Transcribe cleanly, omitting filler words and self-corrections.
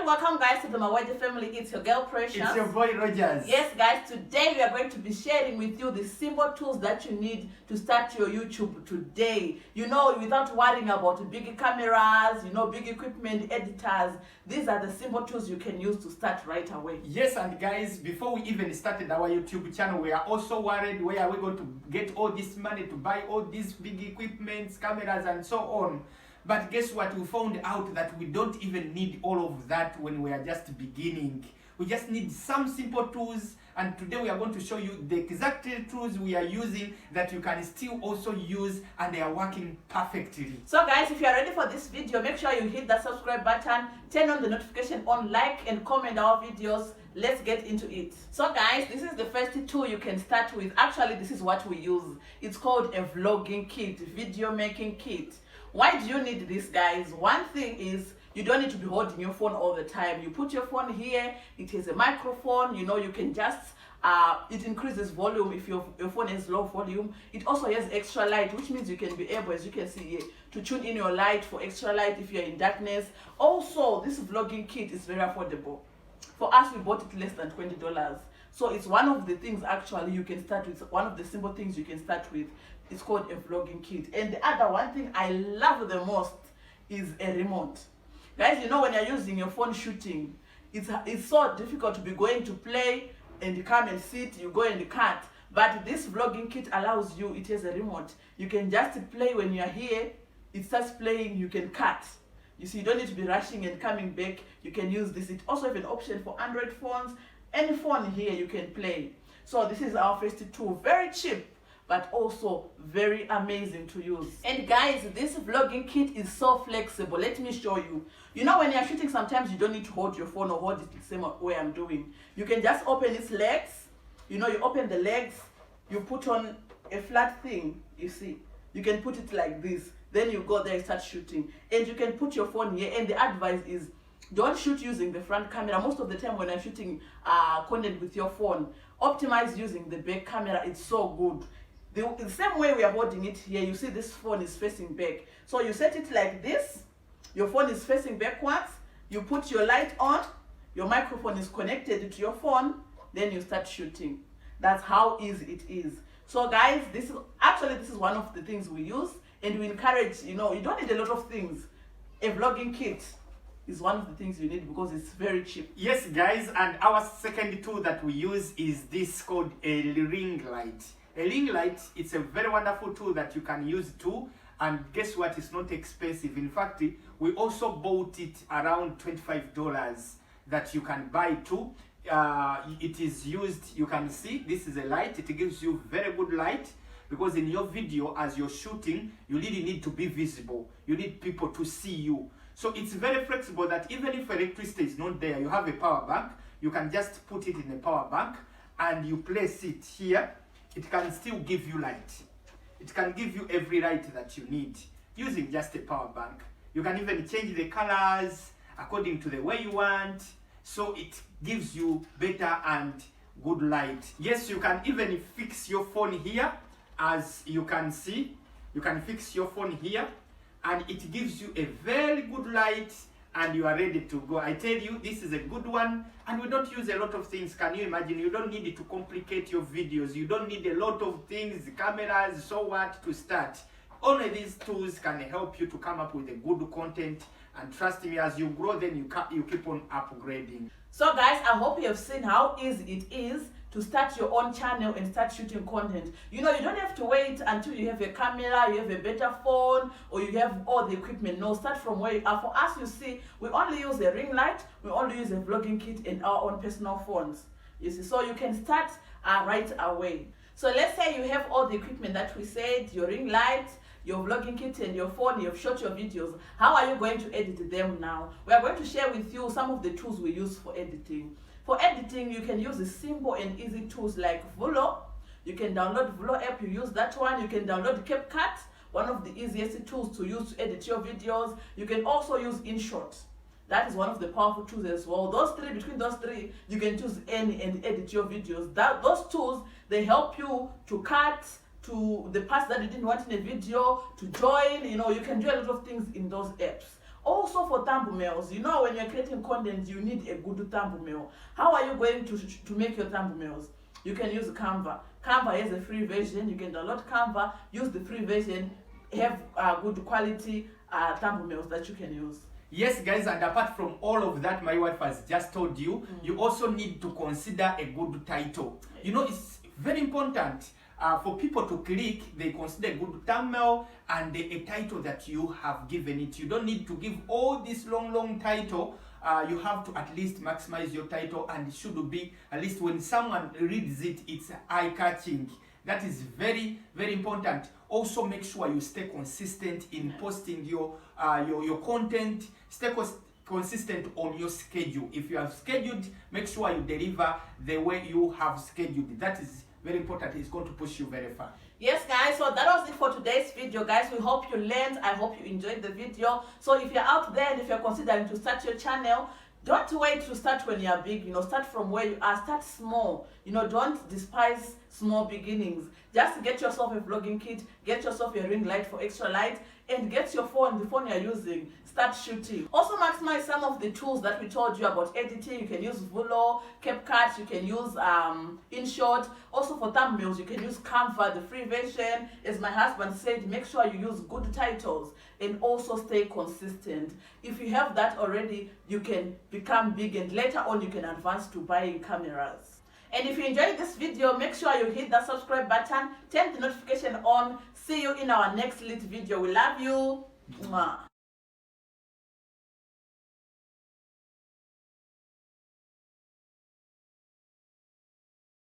welcome guys to the Mawaji family. It's your girl Precious. It's your boy Rogers. Yes guys, today we are going to be sharing with you the simple tools that you need to start your YouTube today. You know, without worrying about big cameras, big equipment, editors. These are the simple tools you can use to start right away. Yes, and guys, before we even started our YouTube channel, we are also worried where are we going to get all this money to buy all these big equipments, cameras and so on. But guess what? We found out that we don't even need all of that when we are just beginning. We just need some simple tools, and today we are going to show you the exact tools we are using that you can still also use, and they are working perfectly. So guys, if you are ready for this video, make sure you hit that subscribe button, turn on the notification on, like and comment our videos. Let's get into it. So guys, this is the first tool you can start with. Actually, this is what we use. It's called a vlogging kit, video making kit. Why do you need this, guys? One thing is you don't need to be holding your phone all the time. You put your phone here, it has a microphone, you can just it increases volume if your phone has low volume. It also has extra light, which means you can be able, as you can see here, to tune in your light for extra light if you're in darkness. Also, this vlogging kit is very affordable. For us, we bought it less than $20. So it's one of the things actually you can start with, one of the simple things you can start with. It's called a vlogging kit. And the other one thing I love the most is a remote. Guys, when you're using your phone shooting, it's so difficult to be going to play and you come and sit, you go and cut. But this vlogging kit allows you, it has a remote. You can just play when you're here, it starts playing, you can cut. You see, you don't need to be rushing and coming back. You can use this. It also has an option for Android phones. Any phone here you can play. So this is our first tool. Very cheap, but also very amazing to use. And guys, this vlogging kit is so flexible. Let me show you. When you're shooting, sometimes you don't need to hold your phone or hold it the same way I'm doing. You can just open its legs. You open the legs, you put on a flat thing, you see. You can put it like this. Then you go there and start shooting. And you can put your phone here. And the advice is, don't shoot using the front camera. Most of the time when I'm shooting content with your phone, optimize using the back camera. It's so good. The same way we are holding it here, you see this phone is facing back. So you set it like this. Your phone is facing backwards. You put your light on. Your microphone is connected to your phone. Then you start shooting. That's how easy it is. So guys, this is one of the things we use. And we encourage, you don't need a lot of things. A vlogging kit is one of the things you need because it's very cheap. Yes, guys, and our second tool that we use is this called a ring light. A ring light, it's a very wonderful tool that you can use too. And guess what? It's not expensive. In fact, we also bought it around $25 that you can buy too. It is used, you can see, this is a light. It gives you very good light. Because in your video, as you're shooting, you really need to be visible. You need people to see you. So it's very flexible that even if electricity is not there, you have a power bank, you can just put it in a power bank and you place it here. It can still give you light. It can give you every light that you need using just a power bank. You can even change the colors according to the way you want. So it gives you better and good light. Yes, you can even fix your phone here. As you can see, you can fix your phone here and it gives you a very good light and you are ready to go. I tell you, this is a good one and we don't use a lot of things. Can you imagine? You don't need it to complicate your videos. You don't need a lot of things, cameras, so what to start. Only these tools can help you to come up with a good content, and trust me, as you grow, then you keep on upgrading. So guys, I hope you have seen how easy it is to start your own channel and start shooting content. You don't have to wait until you have a camera, you have a better phone, or you have all the equipment. No, start from where you are. For us, you see, we only use a ring light, we only use a vlogging kit and our own personal phones. You see, so you can start right away. So let's say you have all the equipment that we said, your ring light, your vlogging kit and your phone, you've shot your videos. How are you going to edit them now? We are going to share with you some of the tools we use for editing. For editing, you can use the simple and easy tools like Vlog. You can download Vlog app, you use that one. You can download CapCut, one of the easiest tools to use to edit your videos. You can also use InShot. That is one of the powerful tools as well. Between those three, you can choose any and edit your videos. Those tools, they help you to cut, to the parts that you didn't want in a video, to join. You can do a lot of things in those apps. Also for thumbnails, you know, when you're creating content, you need a good thumbnail. How are you going to make your thumbnails? You can use Canva. Canva has a free version. You can download Canva, use the free version, have good quality thumbnails that you can use. Yes, guys, and apart from all of that my wife has just told you, you also need to consider a good title. You know, it's very important for people to click. They consider a good thumbnail and a title that you have given it. You don't need to give all this long title. You have to at least maximize your title, and it should be, at least when someone reads it, it's eye-catching. That is very important. Also, make sure you stay consistent in posting your content. Stay consistent on your schedule. If you have scheduled, make sure you deliver the way you have scheduled. That is very important. It's going to push you very far. Yes, guys, so that was it for today's video, guys. We hope you learned. I hope you enjoyed the video. So if you're out there and if you're considering to start your channel, don't wait to start when you're big. You know, start from where you are. Start small. You know, don't despise small beginnings. Just get yourself a vlogging kit, get yourself a ring light for extra light, and get your phone, the phone you're using. Start shooting. Also maximize some of the tools that we told you about editing. You can use Vlog, CapCut, you can use InShot. Also for thumbnails, you can use Canva, the free version. As my husband said, make sure you use good titles and also stay consistent. If you have that already, you can become big, and later on you can advance to buying cameras. And if you enjoyed this video, make sure you hit the subscribe button, turn the notification on. See you in our next lit video. We love you. Mwah.